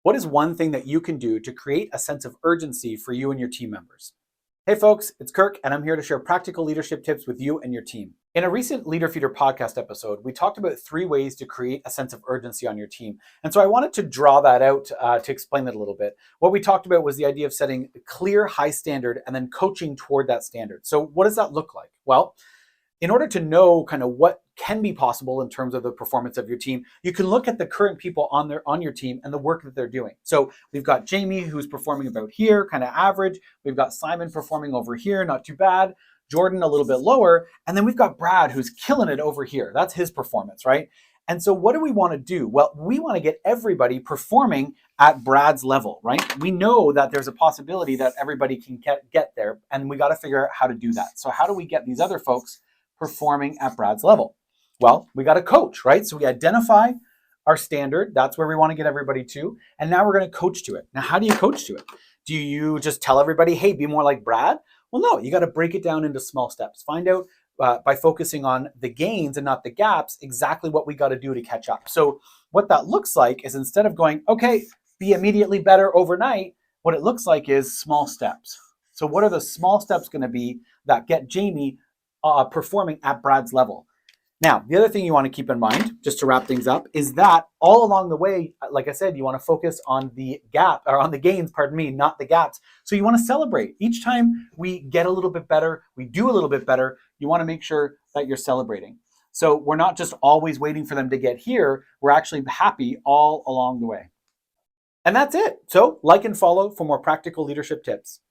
What is one thing that you can do to create a sense of urgency for you and your team members? Hey folks, it's Kirk, and I'm here to share practical leadership tips with you and your team. In a recent Leader Feeder podcast episode, we talked about 3 ways to create a sense of urgency on your team. And so I wanted to draw that out to explain it a little bit. What we talked about was the idea of setting a clear, high standard and then coaching toward that standard. So what does that look like? Well, in order to know kind of what can be possible in terms of the performance of your team, you can look at the current people on your team and the work that they're doing. So we've got Jamie, who's performing about here, kind of average. We've got Simon performing over here, not too bad. Jordan a little bit lower. And then we've got Brad, who's killing it over here. That's his performance, right? And so what do we want to do? Well, we want to get everybody performing at Brad's level, right? We know that there's a possibility that everybody can get there, and we got to figure out how to do that. So how do we get these other folks performing at Brad's level? Well, we got to coach, right? So we identify our standard. That's where we want to get everybody to. And now we're going to coach to it. Now, how do you coach to it? Do you just tell everybody, hey, be more like Brad? Well, no, you got to break it down into small steps. Find out by focusing on the gains and not the gaps, exactly what we got to do to catch up. So what that looks like is, instead of going, okay, be immediately better overnight, what it looks like is small steps. So what are the small steps going to be that get Jamie performing at Brad's level? Now, the other thing you want to keep in mind, just to wrap things up, is that all along the way, like I said, you want to focus on the gains, not the gaps. So you want to celebrate. Each time we get a little bit better, we do a little bit better, you want to make sure that you're celebrating. So we're not just always waiting for them to get here, we're actually happy all along the way. And that's it. So like and follow for more practical leadership tips.